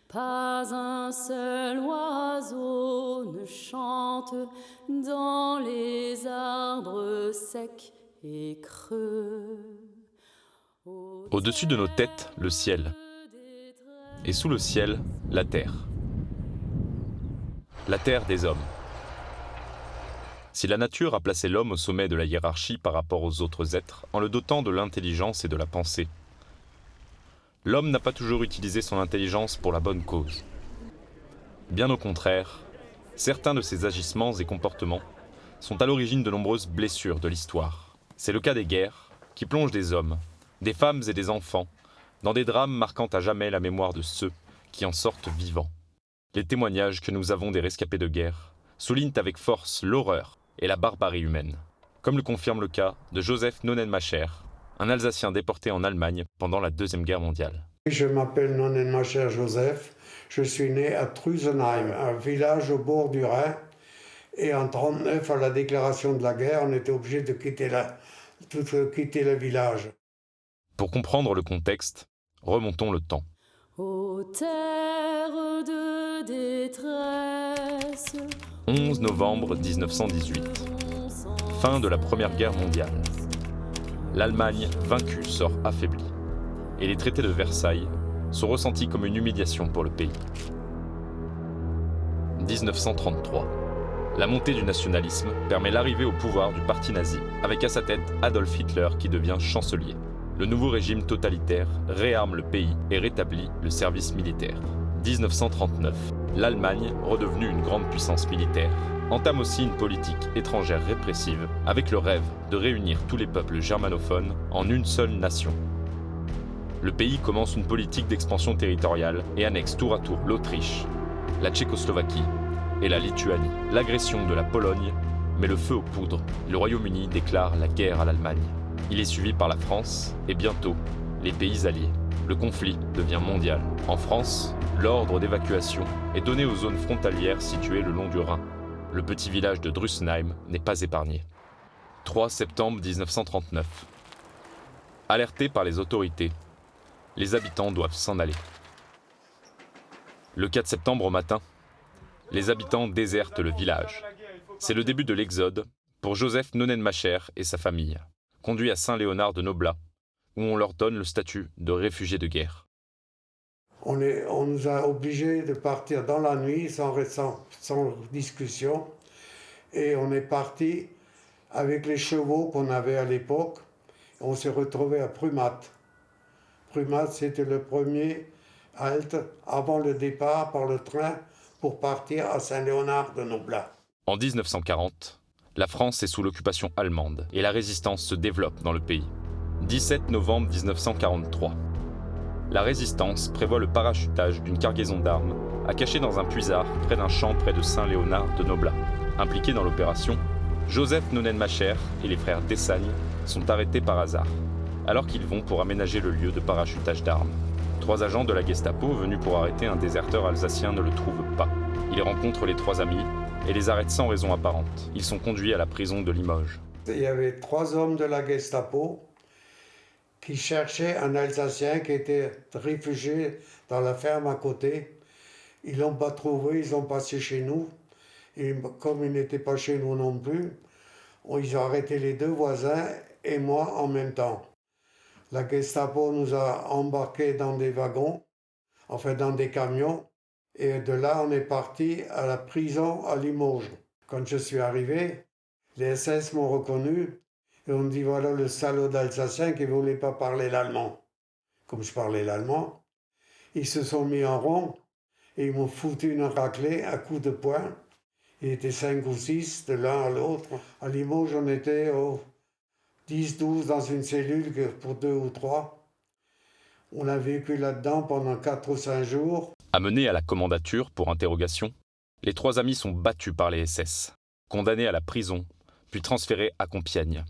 Pas un seul oiseau ne chante dans les arbres secs et creux. Au-dessus de nos têtes, le ciel, et sous le ciel, la terre. La terre des hommes. Si la nature a placé l'homme au sommet de la hiérarchie par rapport aux autres êtres, en le dotant de l'intelligence et de la pensée, l'homme n'a pas toujours utilisé son intelligence pour la bonne cause. Bien au contraire, certains de ses agissements et comportements sont à l'origine de nombreuses blessures de l'histoire. C'est le cas des guerres, qui plongent des hommes, des femmes et des enfants, dans des drames marquant à jamais la mémoire de ceux qui en sortent vivants. Les témoignages que nous avons des rescapés de guerre soulignent avec force l'horreur et la barbarie humaine, comme le confirme le cas de Joseph Nonnenmacher, un Alsacien déporté en Allemagne pendant la Deuxième Guerre mondiale. Je m'appelle Nonnenmacher Joseph, je suis né à Trusenheim, un village au bord du Rhin, et en 1939, à la déclaration de la guerre, on était obligé de quitter le village. Pour comprendre le contexte, remontons le temps. Ô terre de détresse, 11 novembre 1918. Fin de la Première Guerre mondiale. L'Allemagne, vaincue, sort affaiblie. Et les traités de Versailles sont ressentis comme une humiliation pour le pays. 1933. La montée du nationalisme permet l'arrivée au pouvoir du parti nazi, avec à sa tête Adolf Hitler qui devient chancelier. Le nouveau régime totalitaire réarme le pays et rétablit le service militaire. 1939. L'Allemagne, redevenue une grande puissance militaire, entame aussi une politique étrangère répressive avec le rêve de réunir tous les peuples germanophones en une seule nation. Le pays commence une politique d'expansion territoriale et annexe tour à tour l'Autriche, la Tchécoslovaquie et la Lituanie. L'agression de la Pologne met le feu aux poudres. Le Royaume-Uni déclare la guerre à l'Allemagne. Il est suivi par la France et bientôt les pays alliés. Le conflit devient mondial. En France, l'ordre d'évacuation est donné aux zones frontalières situées le long du Rhin. Le petit village de Drusenheim n'est pas épargné. 3 septembre 1939. Alertés par les autorités, les habitants doivent s'en aller. Le 4 septembre au matin, les habitants désertent le village. C'est le début de l'exode pour Joseph Nonnenmacher et sa famille, conduits à Saint-Léonard de Noblat, où on leur donne le statut de réfugiés de guerre. On nous a obligés de partir dans la nuit sans discussion, et on est parti avec les chevaux qu'on avait à l'époque. On s'est retrouvé à Prumat. Prumat, c'était le premier halte avant le départ par le train pour partir à Saint-Léonard de Noblat. En 1940, la France est sous l'occupation allemande et la résistance se développe dans le pays. 17 novembre 1943. La résistance prévoit le parachutage d'une cargaison d'armes à cacher dans un puisard près d'un champ près de Saint-Léonard de Noblat. Impliqués dans l'opération, Joseph Nonnenmacher et les frères Dessagne sont arrêtés par hasard, alors qu'ils vont pour aménager le lieu de parachutage d'armes. 3 agents de la Gestapo venus pour arrêter un déserteur alsacien ne le trouvent pas. Ils rencontrent les 3 amis et les arrêtent sans raison apparente. Ils sont conduits à la prison de Limoges. Il y avait 3 hommes de la Gestapo qui cherchaient un Alsacien qui était réfugié dans la ferme à côté. Ils ne l'ont pas trouvé, ils ont passé chez nous. Et comme il n'était pas chez nous non plus, ils ont arrêté les 2 voisins et moi en même temps. La Gestapo nous a embarqués dans des wagons, enfin dans des camions, et de là on est parti à la prison à Limoges. Quand je suis arrivé, les SS m'ont reconnu et on me dit voilà le salaud d'Alsacien qui ne voulait pas parler l'allemand. Comme je parlais l'allemand, ils se sont mis en rond et ils m'ont foutu une raclée à coups de poing. Ils étaient 5 ou 6 de l'un à l'autre. À Limoges, on était 10-12 dans une cellule pour 2 ou 3. On a vécu là-dedans pendant 4 ou 5 jours. Amenés à la commandature pour interrogation, les 3 amis sont battus par les SS, condamnés à la prison, puis transférés à Compiègne.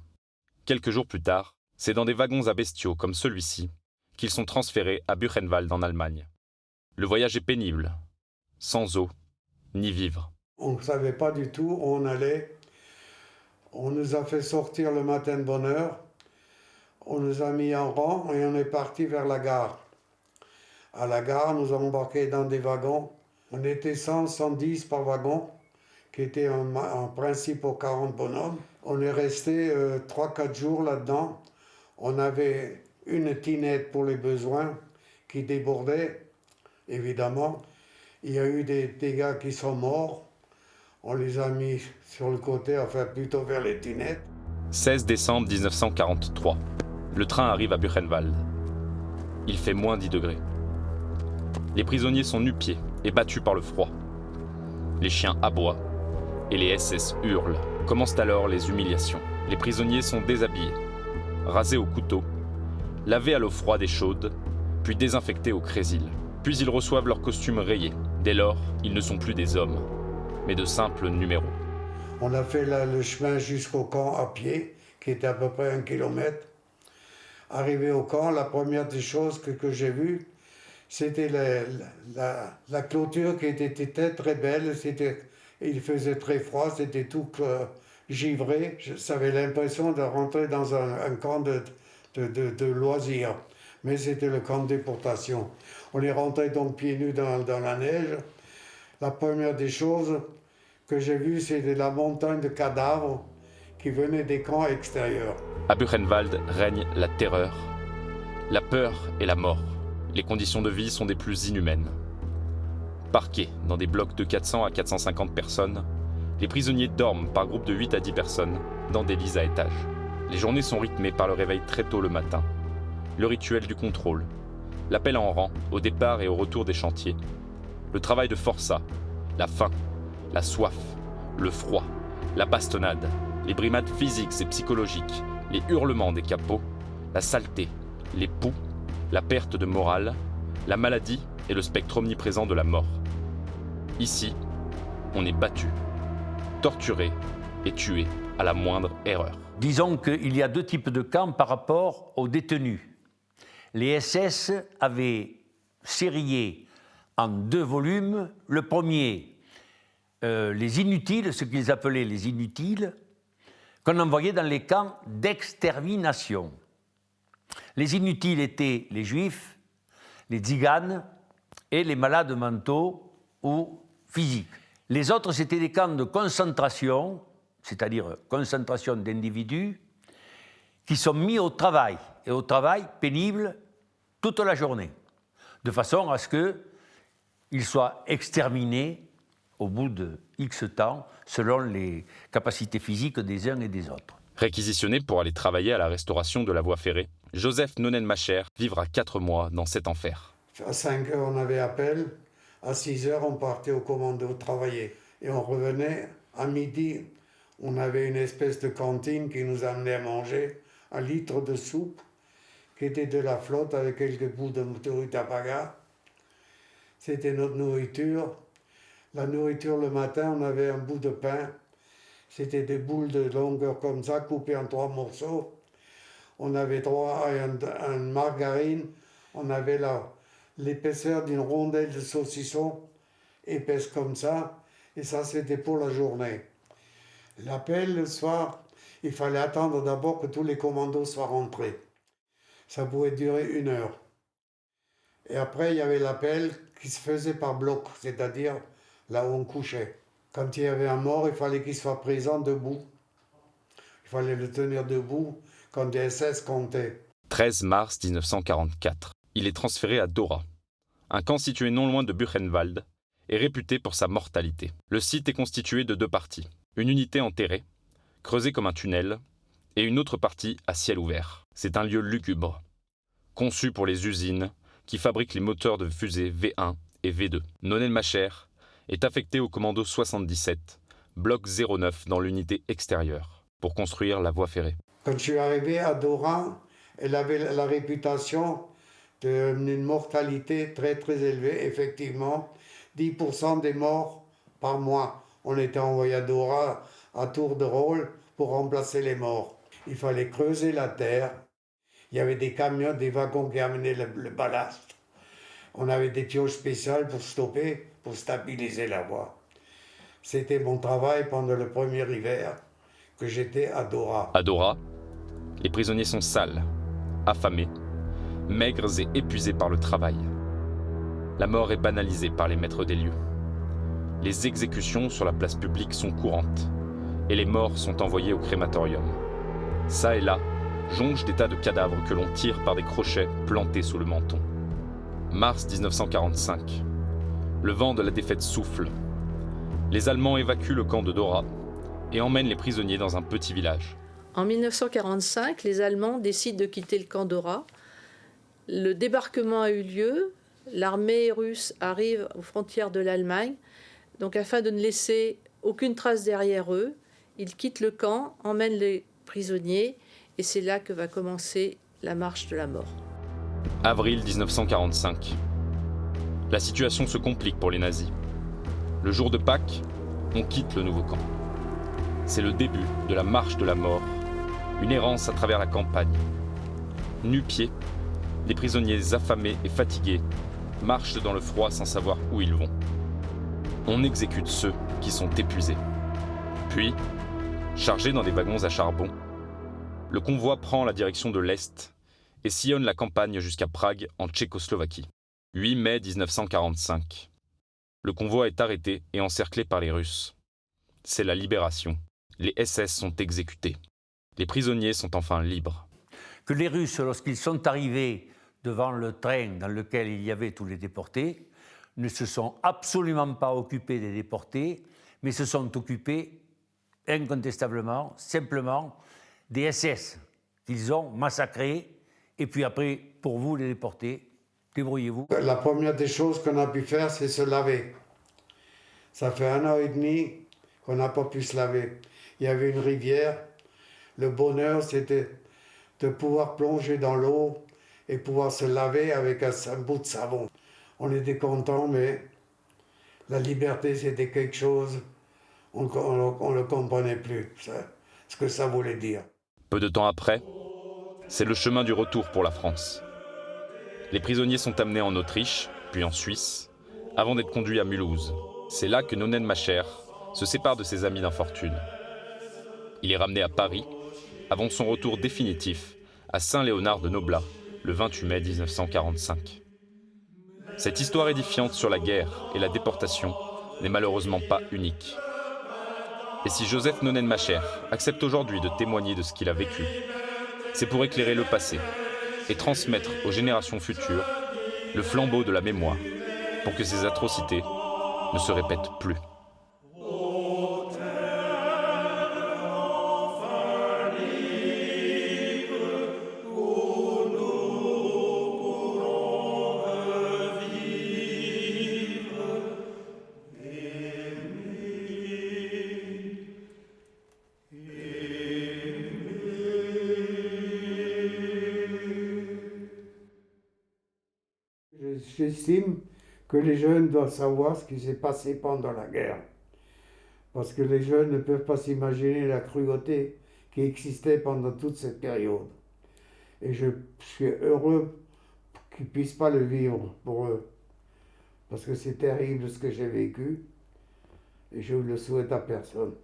Quelques jours plus tard, c'est dans des wagons à bestiaux comme celui-ci qu'ils sont transférés à Buchenwald en Allemagne. Le voyage est pénible, sans eau ni vivres. On ne savait pas du tout où on allait. On nous a fait sortir le matin de bonne heure. On nous a mis en rang et on est parti vers la gare. À la gare, nous avons embarqué dans des wagons. On était 100, 110 par wagon, qui était en principe aux 40 bonhommes. On est resté 3-4 jours là-dedans. On avait une tinette pour les besoins qui débordait, évidemment. Il y a eu des gars qui sont morts. On les a mis sur le côté, enfin plutôt vers les tinettes. 16 décembre 1943. Le train arrive à Buchenwald. Il fait moins 10 degrés. Les prisonniers sont nu-pieds et battus par le froid. Les chiens aboient et les SS hurlent. Commencent alors les humiliations. Les prisonniers sont déshabillés, rasés au couteau, lavés à l'eau froide et chaude, puis désinfectés au crésil. Puis ils reçoivent leurs costumes rayés. Dès lors, ils ne sont plus des hommes, mais de simples numéros. On a fait le chemin jusqu'au camp à pied, qui était à peu près 1 kilomètre. Arrivé au camp, la première des choses que j'ai vues, c'était la clôture qui était très, très belle. Il faisait très froid, c'était tout givré. J'avais l'impression de rentrer dans un camp de loisirs. Mais c'était le camp de déportation. On est rentré donc pieds nus dans la neige. La première des choses que j'ai vues, c'était la montagne de cadavres qui venaient des camps extérieurs. À Buchenwald règne la terreur, la peur et la mort. Les conditions de vie sont des plus inhumaines. Parqués dans des blocs de 400 à 450 personnes, les prisonniers dorment par groupe de 8 à 10 personnes dans des lits à étages. Les journées sont rythmées par le réveil très tôt le matin, le rituel du contrôle, l'appel en rang au départ et au retour des chantiers, le travail de forçat, la faim, la soif, le froid, la bastonnade, les brimades physiques et psychologiques, les hurlements des capots, la saleté, les poux, la perte de morale, la maladie et le spectre omniprésent de la mort. Ici, on est battu, torturé et tué à la moindre erreur. Disons qu'il y a 2 types de camps par rapport aux détenus. Les SS avaient sérié en 2 volumes. Le premier, les inutiles, ce qu'ils appelaient les inutiles, qu'on envoyait dans les camps d'extermination. Les inutiles étaient les juifs, les tziganes et les malades mentaux ou physiques. Les autres, c'était des camps de concentration, c'est-à-dire concentration d'individus, qui sont mis au travail, et au travail pénible toute la journée, de façon à ce qu'ils soient exterminés au bout de X temps, selon les capacités physiques des uns et des autres. Réquisitionné pour aller travailler à la restauration de la voie ferrée, Joseph Nonnenmacher vivra 4 mois dans cet enfer. À 5 heures, on avait appel. À 6 heures, on partait au commando travailler. Et on revenait à midi. On avait une espèce de cantine qui nous amenait à manger 1 litre de soupe, qui était de la flotte avec quelques bouts de rutabaga. C'était notre nourriture. La nourriture, le matin, on avait un bout de pain. C'était des boules de longueur comme ça, coupées en 3 morceaux. On avait droit à une margarine. On avait l'épaisseur d'une rondelle de saucisson, épaisse comme ça. Et ça, c'était pour la journée. L'appel, le soir, il fallait attendre d'abord que tous les commandos soient rentrés. Ça pouvait durer 1 heure. Et après, il y avait l'appel qui se faisait par bloc, c'est-à-dire là où on couchait. Quand il y avait un mort, il fallait qu'il soit présent debout. Il fallait le tenir debout quand les SS comptaient. 13 mars 1944. Il est transféré à Dora, un camp situé non loin de Buchenwald et réputé pour sa mortalité. Le site est constitué de 2 parties. Une unité enterrée, creusée comme un tunnel, et une autre partie à ciel ouvert. C'est un lieu lugubre, conçu pour les usines qui fabriquent les moteurs de fusées V1 et V2. Nonnenmacher est affecté au commando 77, bloc 09 dans l'unité extérieure, pour construire la voie ferrée. Quand je suis arrivé à Dora, elle avait la réputation d'une mortalité très très élevée, effectivement. 10% des morts par mois. On était envoyé à Dora à tour de rôle pour remplacer les morts. Il fallait creuser la terre. Il y avait des camions, des wagons qui amenaient le ballast. On avait des pioches spéciales pour stopper, pour stabiliser la voie. C'était mon travail pendant le premier hiver que j'étais à Dora. À Dora, les prisonniers sont sales, affamés, maigres et épuisés par le travail. La mort est banalisée par les maîtres des lieux. Les exécutions sur la place publique sont courantes, et les morts sont envoyés au crématorium. Ça et là, jonchent des tas de cadavres que l'on tire par des crochets plantés sous le menton. Mars 1945. Le vent de la défaite souffle. Les Allemands évacuent le camp de Dora et emmènent les prisonniers dans un petit village. En 1945, les Allemands décident de quitter le camp Dora. Le débarquement a eu lieu. L'armée russe arrive aux frontières de l'Allemagne. Donc, afin de ne laisser aucune trace derrière eux, ils quittent le camp, emmènent les prisonniers, et c'est là que va commencer la marche de la mort. Avril 1945. La situation se complique pour les nazis. Le jour de Pâques, on quitte le nouveau camp. C'est le début de la marche de la mort, une errance à travers la campagne. Nu-pieds, les prisonniers affamés et fatigués marchent dans le froid sans savoir où ils vont. On exécute ceux qui sont épuisés. Puis, chargés dans des wagons à charbon, le convoi prend la direction de l'Est et sillonne la campagne jusqu'à Prague, en Tchécoslovaquie. 8 mai 1945. Le convoi est arrêté et encerclé par les Russes. C'est la libération. Les SS sont exécutés. Les prisonniers sont enfin libres. Que les Russes, lorsqu'ils sont arrivés devant le train dans lequel il y avait tous les déportés, ne se sont absolument pas occupés des déportés, mais se sont occupés incontestablement, simplement, des SS qu'ils ont massacrés. Et puis après, pour vous, les déportés, débrouillez-vous. La première des choses qu'on a pu faire, c'est se laver. Ça fait 1 an et demi qu'on n'a pas pu se laver. Il y avait une rivière. Le bonheur, c'était de pouvoir plonger dans l'eau et pouvoir se laver avec un bout de savon. On était contents, mais la liberté, c'était quelque chose, on ne le comprenait plus, ce que ça voulait dire. Peu de temps après, c'est le chemin du retour pour la France. Les prisonniers sont amenés en Autriche, puis en Suisse, avant d'être conduits à Mulhouse. C'est là que Nonen Macher se sépare de ses amis d'infortune. Il est ramené à Paris, avant son retour définitif à Saint-Léonard de Noblat, le 28 mai 1945. Cette histoire édifiante sur la guerre et la déportation n'est malheureusement pas unique. Et si Joseph Nonen Macher accepte aujourd'hui de témoigner de ce qu'il a vécu, c'est pour éclairer le passé et transmettre aux générations futures le flambeau de la mémoire pour que ces atrocités ne se répètent plus. J'estime que les jeunes doivent savoir ce qui s'est passé pendant la guerre. Parce que les jeunes ne peuvent pas s'imaginer la cruauté qui existait pendant toute cette période. Et je suis heureux qu'ils ne puissent pas le vivre pour eux. Parce que c'est terrible ce que j'ai vécu. Et je ne le souhaite à personne.